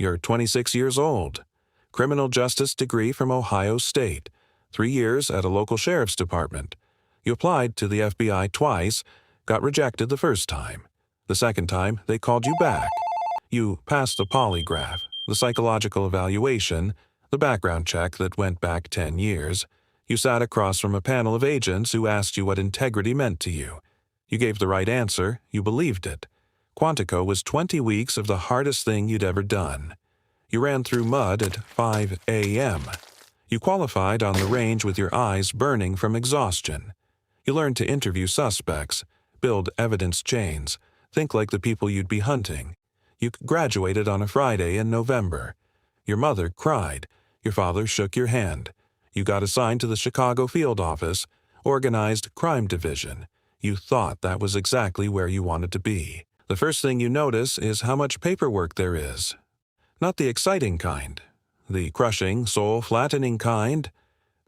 You're 26 years old. Criminal justice degree from Ohio State. 3 years at a local sheriff's department. You applied to the FBI twice, got rejected the first time. The second time, they called you back. You passed the polygraph, the psychological evaluation, the background check that went back 10 years. You sat across from a panel of agents who asked you what integrity meant to you. You gave the right answer, you believed it. Quantico was 20 weeks of the hardest thing you'd ever done. You ran through mud at 5 a.m. You qualified on the range with your eyes burning from exhaustion. You learned to interview suspects, build evidence chains, think like the people you'd be hunting. You graduated on a Friday in November. Your mother cried. Your father shook your hand. You got assigned to the Chicago field office, organized crime division. You thought that was exactly where you wanted to be. The first thing you notice is how much paperwork there is. Not the exciting kind. The crushing, soul-flattening kind.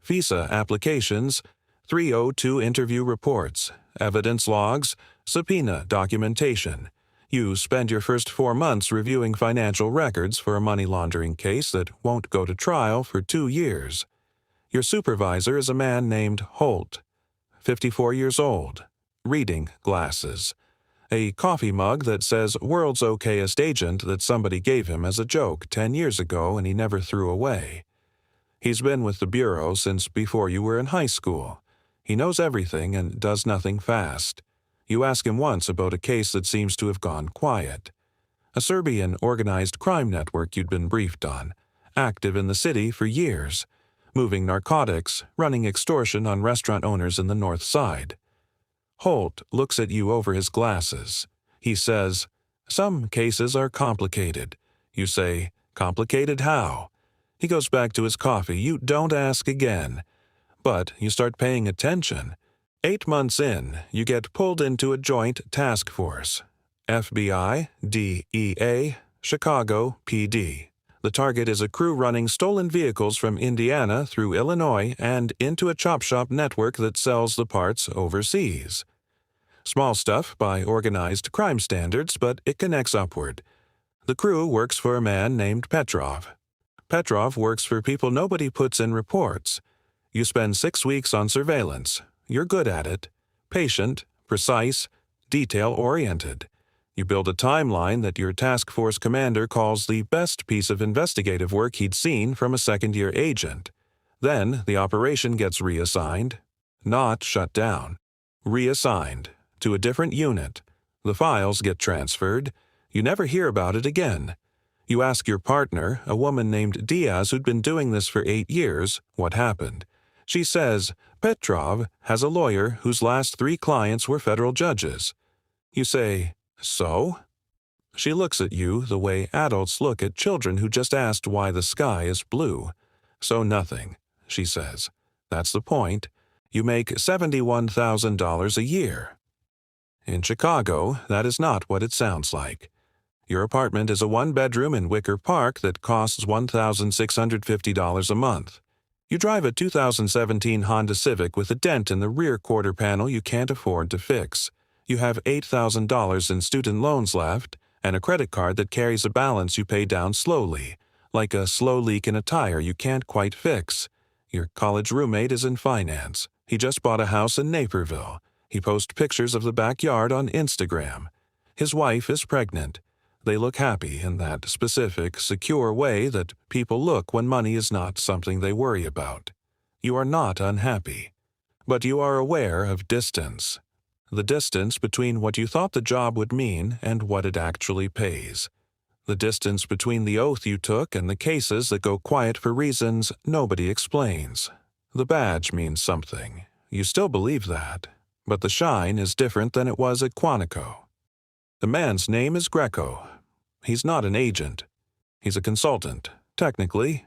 visa applications, 302 interview reports, evidence logs, subpoena documentation. You spend your first 4 months reviewing financial records for a money laundering case that won't go to trial for 2 years. Your supervisor is a man named Holt, 54 years old, reading glasses, a coffee mug that says world's okayest agent that somebody gave him as a joke 10 years ago and he never threw away. He's been with the Bureau since before you were in high school. He knows everything and does nothing fast. You ask him once about a case that seems to have gone quiet. A Serbian organized crime network you'd been briefed on, active in the city for years, moving narcotics, running extortion on restaurant owners in the North Side. Holt looks at you over his glasses. He says, "Some cases are complicated." You say, "Complicated how?" He goes back to his coffee. You don't ask again. But you start paying attention. 8 months in, you get pulled into a joint task force. FBI, DEA, Chicago PD. The target is a crew running stolen vehicles from Indiana through Illinois and into a chop shop network that sells the parts overseas. Small stuff by organized crime standards, but it connects upward. The crew works for a man named Petrov. Petrov works for people nobody puts in reports. You spend 6 weeks on surveillance. You're good at it. Patient, precise, detail-oriented. You build a timeline that your task force commander calls the best piece of investigative work he'd seen from a second-year agent. Then the operation gets reassigned. Not shut down. Reassigned to a different unit. The files get transferred. You never hear about it again. You ask your partner, a woman named Diaz who'd been doing this for 8 years, what happened. She says, Petrov has a lawyer whose last 3 clients were federal judges. You say, "So?" She looks at you the way adults look at children who just asked why the sky is blue. "So nothing," she says. "That's the point. You make $71,000 a year." In Chicago, that is not what it sounds like. Your apartment is a 1-bedroom in Wicker Park that costs $1,650 a month. You drive a 2017 Honda Civic with a dent in the rear quarter panel you can't afford to fix. You have $8,000 in student loans left, and a credit card that carries a balance you pay down slowly, like a slow leak in a tire you can't quite fix. Your college roommate is in finance. He just bought a house in Naperville. He posts pictures of the backyard on Instagram. His wife is pregnant. They look happy in that specific, secure way that people look when money is not something they worry about. You are not unhappy. But you are aware of distance. The distance between what you thought the job would mean and what it actually pays. The distance between the oath you took and the cases that go quiet for reasons nobody explains. The badge means something. You still believe that. But the shine is different than it was at Quantico. The man's name is Greco. He's not an agent. He's a consultant, technically.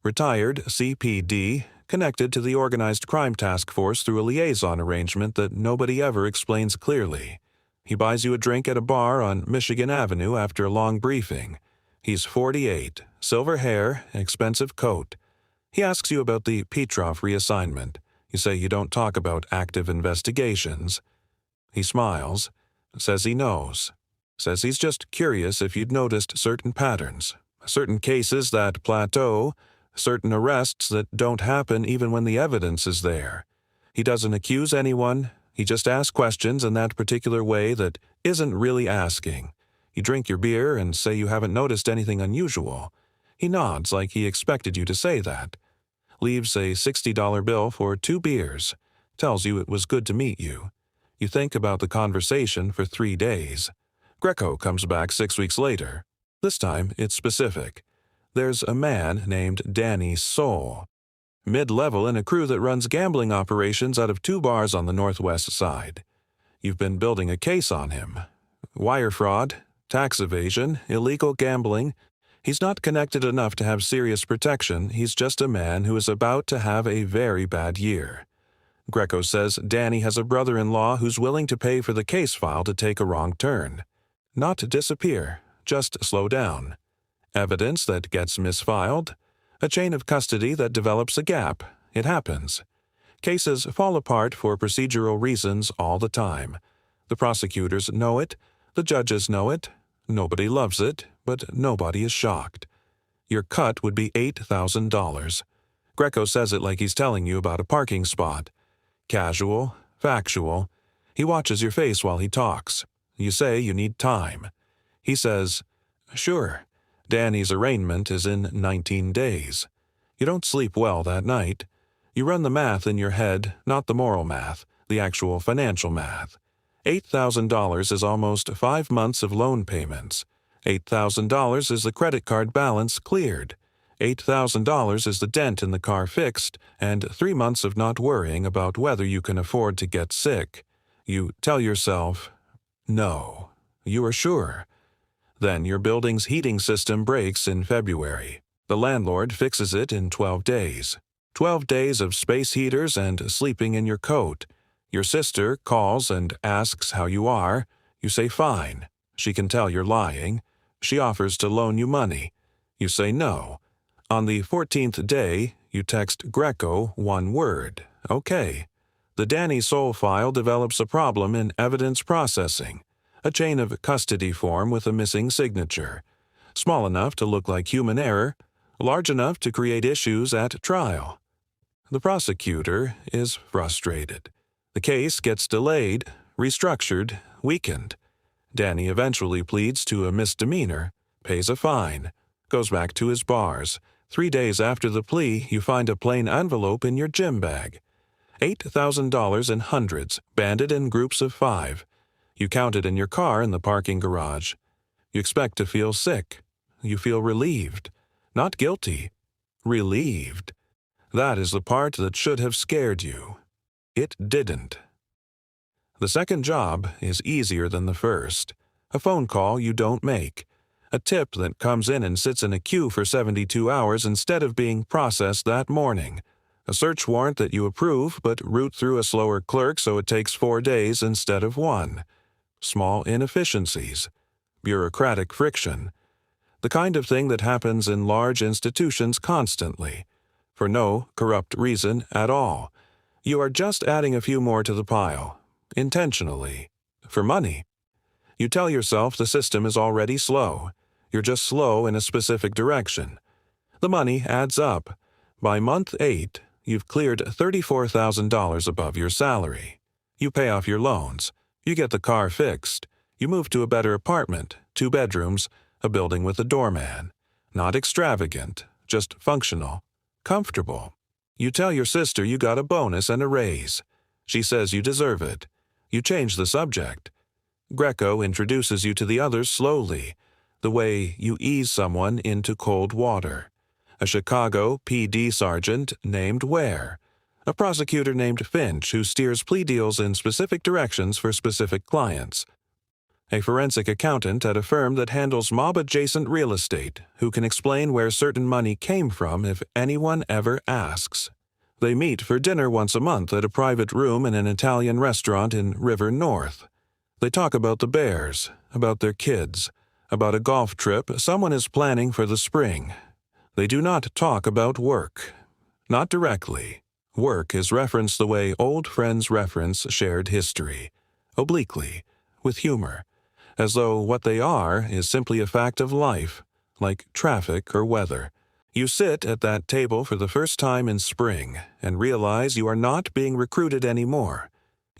Retired CPD, connected to the Organized Crime Task Force through a liaison arrangement that nobody ever explains clearly. He buys you a drink at a bar on Michigan Avenue after a long briefing. He's 48, silver hair, expensive coat. He asks you about the Petrov reassignment. You say you don't talk about active investigations. He smiles, says he knows, says he's just curious if you'd noticed certain patterns, certain cases that plateau, certain arrests that don't happen even when the evidence is there. He doesn't accuse anyone, he just asks questions in that particular way that isn't really asking. You drink your beer and say you haven't noticed anything unusual. He nods like he expected you to say that. Leaves a $60 bill for 2 beers. Tells you it was good to meet you. You think about the conversation for 3 days. Greco comes back 6 weeks later. This time, it's specific. There's a man named Danny Soul, mid-level in a crew that runs gambling operations out of 2 bars on the northwest side. You've been building a case on him. Wire fraud, tax evasion, illegal gambling. He's not connected enough to have serious protection. He's just a man who is about to have a very bad year. Greco says Danny has a brother-in-law who's willing to pay for the case file to take a wrong turn. Not disappear, just slow down. Evidence that gets misfiled. A chain of custody that develops a gap. It happens. Cases fall apart for procedural reasons all the time. The prosecutors know it. The judges know it. Nobody loves it, but nobody is shocked. Your cut would be $8,000. Greco says it like he's telling you about a parking spot. Casual, factual. He watches your face while he talks. You say you need time. He says, "Sure." Danny's arraignment is in 19 days. You don't sleep well that night. You run the math in your head, not the moral math, the actual financial math. $8,000 is almost 5 months of loan payments. $8,000 is the credit card balance cleared. $8,000 is the dent in the car fixed, and 3 months of not worrying about whether you can afford to get sick. You tell yourself, no. You are sure. Then your building's heating system breaks in February. The landlord fixes it in 12 days. 12 days of space heaters and sleeping in your coat. Your sister calls and asks how you are. You say fine. She can tell you're lying. She offers to loan you money. You say no. On the 14th day, you text Greco 1 word, okay. The Danny Soul file develops a problem in evidence processing. A chain of custody form with a missing signature. Small enough to look like human error, large enough to create issues at trial. The prosecutor is frustrated. The case gets delayed, restructured, weakened. Danny eventually pleads to a misdemeanor, pays a fine, goes back to his bars. 3 days after the plea, you find a plain envelope in your gym bag. $8,000 in hundreds, banded in groups of 5. You count it in your car in the parking garage. You expect to feel sick. You feel relieved. Not guilty. Relieved. That is the part that should have scared you. It didn't. The second job is easier than the first. A phone call you don't make. A tip that comes in and sits in a queue for 72 hours instead of being processed that morning. A search warrant that you approve but route through a slower clerk so it takes 4 days instead of 1. Small inefficiencies. Bureaucratic friction. The kind of thing that happens in large institutions constantly. For no corrupt reason at all. You are just adding a few more to the pile. Intentionally. For money. You tell yourself the system is already slow. You're just slow in a specific direction. The money adds up. By month 8, you've cleared $34,000 above your salary. You pay off your loans. You get the car fixed. You move to a better apartment, 2 bedrooms, a building with a doorman. Not extravagant, just functional. Comfortable. You tell your sister you got a bonus and a raise. She says you deserve it. You change the subject. Greco introduces you to the others slowly, the way you ease someone into cold water. A Chicago PD sergeant named Ware. A prosecutor named Finch who steers plea deals in specific directions for specific clients. A forensic accountant at a firm that handles mob-adjacent real estate who can explain where certain money came from if anyone ever asks. They meet for dinner once a month at a private room in an Italian restaurant in River North. They talk about the Bears, about their kids, about a golf trip someone is planning for the spring. They do not talk about work. Not directly. Work is referenced the way old friends reference shared history, obliquely, with humor, as though what they are is simply a fact of life, like traffic or weather. You sit at that table for the first time in spring and realize you are not being recruited anymore.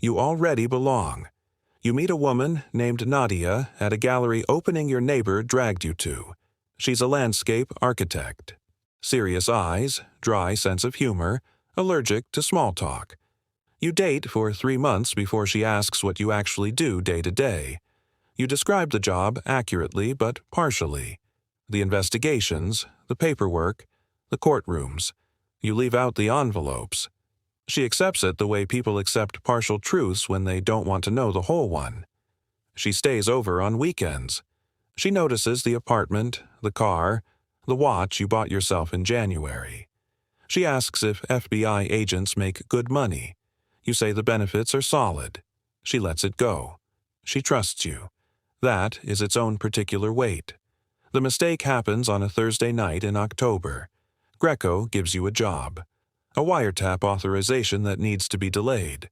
You already belong. You meet a woman named Nadia at a gallery opening your neighbor dragged you to. She's a landscape architect. Serious eyes, dry sense of humor, allergic to small talk. You date for 3 months before she asks what you actually do day to day. You describe the job accurately but partially. The investigations, the paperwork, the courtrooms. You leave out the envelopes. She accepts it the way people accept partial truths when they don't want to know the whole one. She stays over on weekends. She notices the apartment, the car, the watch you bought yourself in January. She asks if FBI agents make good money. You say the benefits are solid. She lets it go. She trusts you. That is its own particular weight. The mistake happens on a Thursday night in October. Greco gives you a job. A wiretap authorization that needs to be delayed.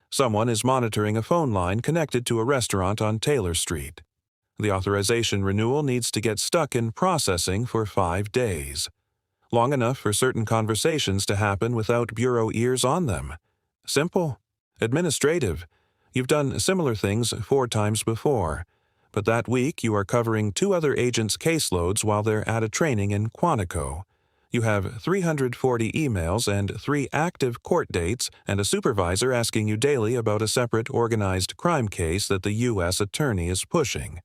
Someone is monitoring a phone line connected to a restaurant on Taylor Street. The authorization renewal needs to get stuck in processing for 5 days. Long enough for certain conversations to happen without bureau ears on them. Simple. Administrative. You've done similar things 4 times before. But that week you are covering 2 other agents' caseloads while they're at a training in Quantico. You have 340 emails and 3 active court dates and a supervisor asking you daily about a separate organized crime case that the U.S. attorney is pushing.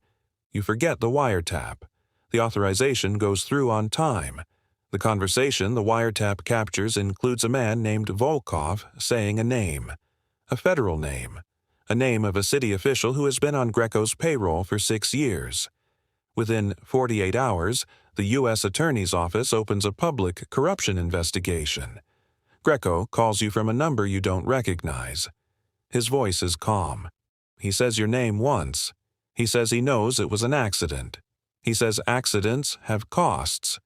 You forget the wiretap. The authorization goes through on time. The conversation the wiretap captures includes a man named Volkov saying a name. A federal name. A name of a city official who has been on Greco's payroll for 6 years. Within 48 hours, the U.S. Attorney's Office opens a public corruption investigation. Greco calls you from a number you don't recognize. His voice is calm. He says your name once. He says he knows it was an accident. He says accidents have costs.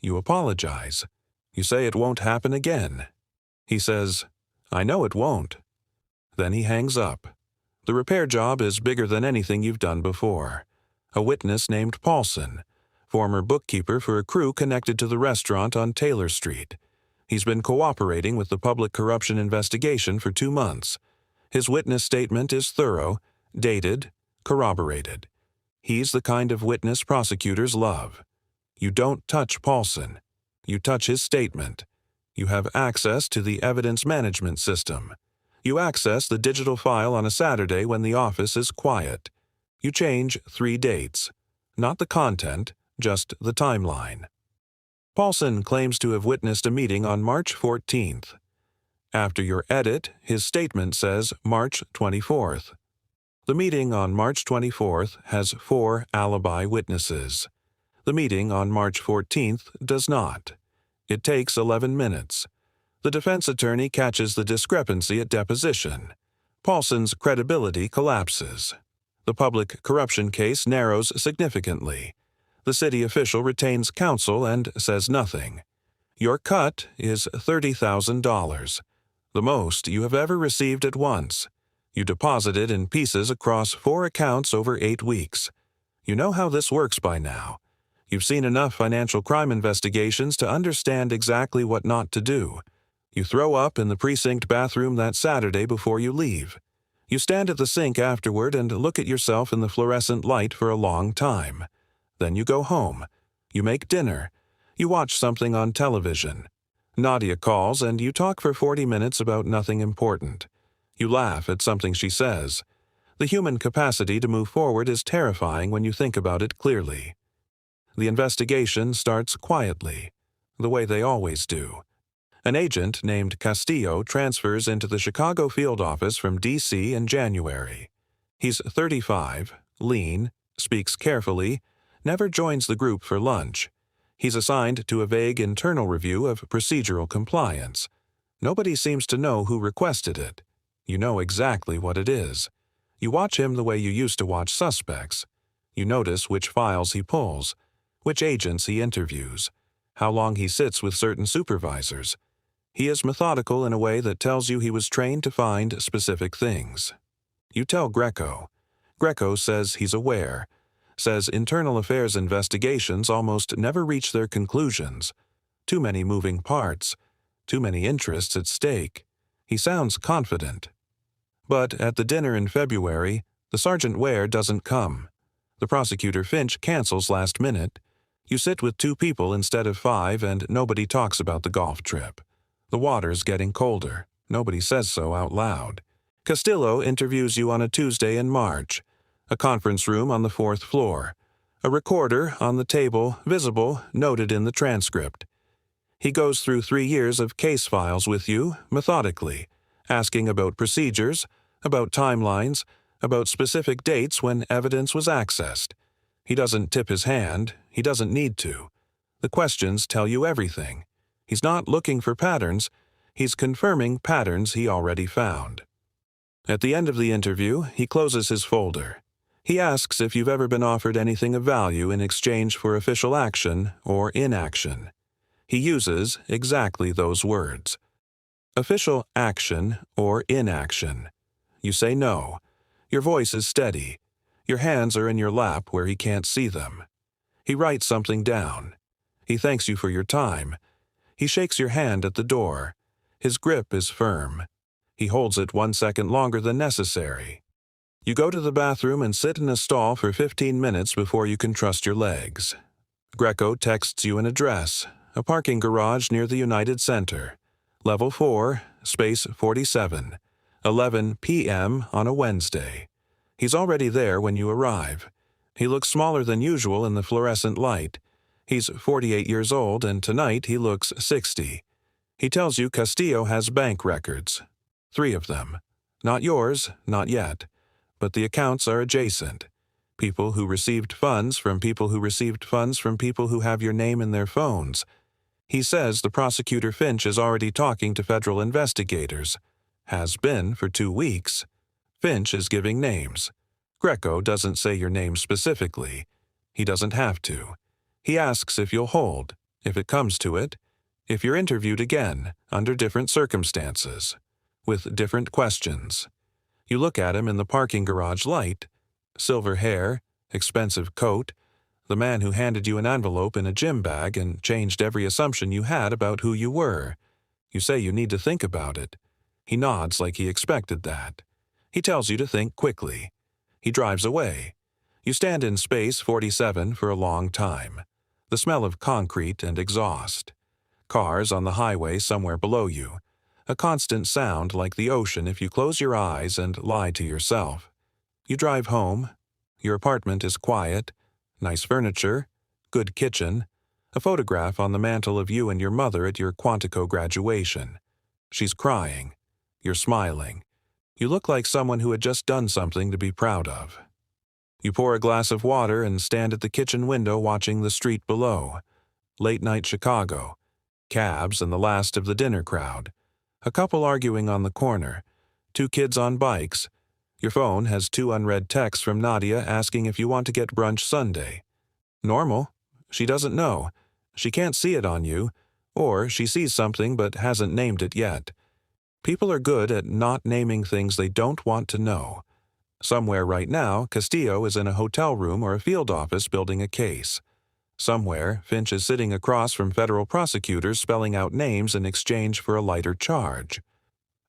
You apologize. You say it won't happen again. He says, I know it won't. Then he hangs up. The repair job is bigger than anything you've done before. A witness named Paulson, former bookkeeper for a crew connected to the restaurant on Taylor Street. He's been cooperating with the public corruption investigation for 2 months. His witness statement is thorough, dated, corroborated. He's the kind of witness prosecutors love. You don't touch Paulson. You touch his statement. You have access to the evidence management system. You access the digital file on a Saturday when the office is quiet. You change 3 dates. Not the content, just the timeline. Paulson claims to have witnessed a meeting on March 14th. After your edit, his statement says March 24th. The meeting on March 24th has 4 alibi witnesses. The meeting on March 14th does not. It takes 11 minutes. The defense attorney catches the discrepancy at deposition. Paulson's credibility collapses. The public corruption case narrows significantly. The city official retains counsel and says nothing. Your cut is $30,000, the most you have ever received at once. You deposit it in pieces across 4 accounts over 8 weeks. You know how this works by now. You've seen enough financial crime investigations to understand exactly what not to do. You throw up in the precinct bathroom that Saturday before you leave. You stand at the sink afterward and look at yourself in the fluorescent light for a long time. Then you go home. You make dinner. You watch something on television. Nadia calls and you talk for 40 minutes about nothing important. You laugh at something she says. The human capacity to move forward is terrifying when you think about it clearly. The investigation starts quietly, the way they always do. An agent named Castillo transfers into the Chicago field office from D.C. in January. He's 35, lean, speaks carefully, never joins the group for lunch. He's assigned to a vague internal review of procedural compliance. Nobody seems to know who requested it. You know exactly what it is. You watch him the way you used to watch suspects. You notice which files he pulls, which agents he interviews, how long he sits with certain supervisors. He is methodical in a way that tells you he was trained to find specific things. You tell Greco. Greco says he's aware, says internal affairs investigations almost never reach their conclusions. Too many moving parts, too many interests at stake. He sounds confident. But at the dinner in February, the Sergeant Ware doesn't come. The prosecutor Finch cancels last minute. You sit with 2 people instead of 5, and nobody talks about the golf trip. The water's getting colder. Nobody says so out loud. Castillo interviews you on a Tuesday in March. A conference room on the 4th floor. A recorder on the table, visible, noted in the transcript. He goes through 3 years of case files with you, methodically, asking about procedures, about timelines, about specific dates when evidence was accessed. He doesn't tip his hand. He doesn't need to. The questions tell you everything. He's not looking for patterns. He's confirming patterns he already found. At the end of the interview, he closes his folder. He asks if you've ever been offered anything of value in exchange for official action or inaction. He uses exactly those words. Official action or inaction. You say no. Your voice is steady. Your hands are in your lap where he can't see them. He writes something down. He thanks you for your time. He shakes your hand at the door. His grip is firm. He holds it 1 second longer than necessary. You go to the bathroom and sit in a stall for 15 minutes before you can trust your legs. Greco texts you an address, a parking garage near the United Center. Level 4, space 47, 11 p.m. on a Wednesday. He's already there when you arrive. He looks smaller than usual in the fluorescent light. He's 48 years old, and tonight he looks 60. He tells you Castillo has bank records. 3 of them. Not yours, not yet. But the accounts are adjacent. People who received funds from people who received funds from people who have your name in their phones. He says the prosecutor Finch is already talking to federal investigators. Has been for 2 weeks. Finch is giving names. Greco doesn't say your name specifically. He doesn't have to. He asks if you'll hold, if it comes to it, if you're interviewed again, under different circumstances, with different questions. You look at him in the parking garage light. Silver hair, expensive coat, the man who handed you an envelope in a gym bag and changed every assumption you had about who you were. You say you need to think about it. He nods like he expected that. He tells you to think quickly. He drives away. You stand in space 47 for a long time. The smell of concrete and exhaust. Cars on the highway somewhere below you. A constant sound like the ocean if you close your eyes and lie to yourself. You drive home. Your apartment is quiet. Nice furniture. Good kitchen. A photograph on the mantel of you and your mother at your Quantico graduation. She's crying. You're smiling. You look like someone who had just done something to be proud of. You pour a glass of water and stand at the kitchen window watching the street below. Late-night Chicago. Cabs and the last of the dinner crowd. A couple arguing on the corner. 2 kids on bikes. Your phone has 2 unread texts from Nadia asking if you want to get brunch Sunday. Normal. She doesn't know. She can't see it on you. Or she sees something but hasn't named it yet. People are good at not naming things they don't want to know. Somewhere right now, Castillo is in a hotel room or a field office building a case. Somewhere, Finch is sitting across from federal prosecutors spelling out names in exchange for a lighter charge.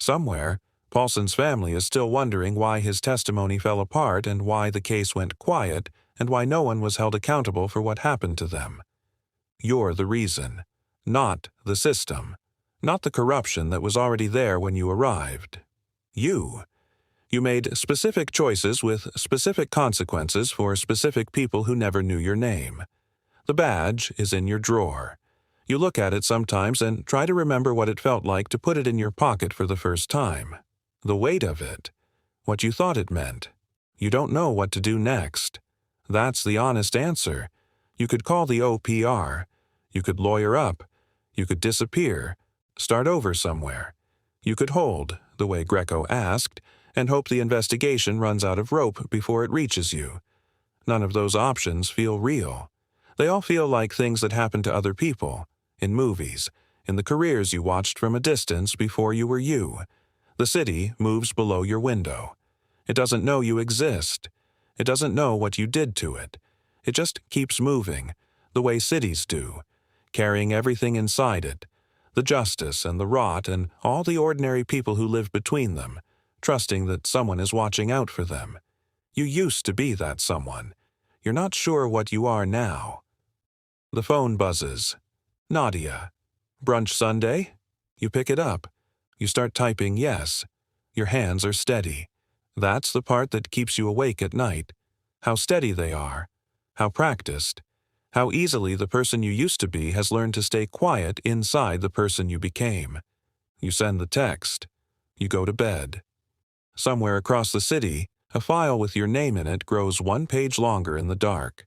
Somewhere, Paulson's family is still wondering why his testimony fell apart and why the case went quiet and why no one was held accountable for what happened to them. You're the reason, not the system, not the corruption that was already there when you arrived. You. You made specific choices with specific consequences for specific people who never knew your name. The badge is in your drawer. You look at it sometimes and try to remember what it felt like to put it in your pocket for the first time. The weight of it. What you thought it meant. You don't know what to do next. That's the honest answer. You could call the OPR. You could lawyer up. You could disappear. Start over somewhere. You could hold, the way Greco asked, and hope the investigation runs out of rope before it reaches you. None of those options feel real. They all feel like things that happen to other people, in movies, in the careers you watched from a distance before you were you. The city moves below your window. It doesn't know you exist. It doesn't know what you did to it. It just keeps moving, the way cities do, carrying everything inside it, the justice and the rot and all the ordinary people who live between them, trusting that someone is watching out for them. You used to be that someone. You're not sure what you are now. The phone buzzes. Nadia. Brunch Sunday? You pick it up. You start typing yes. Your hands are steady. That's the part that keeps you awake at night. How steady they are. How practiced. How easily the person you used to be has learned to stay quiet inside the person you became. You send the text. You go to bed. Somewhere across the city, a file with your name in it grows 1 page longer in the dark.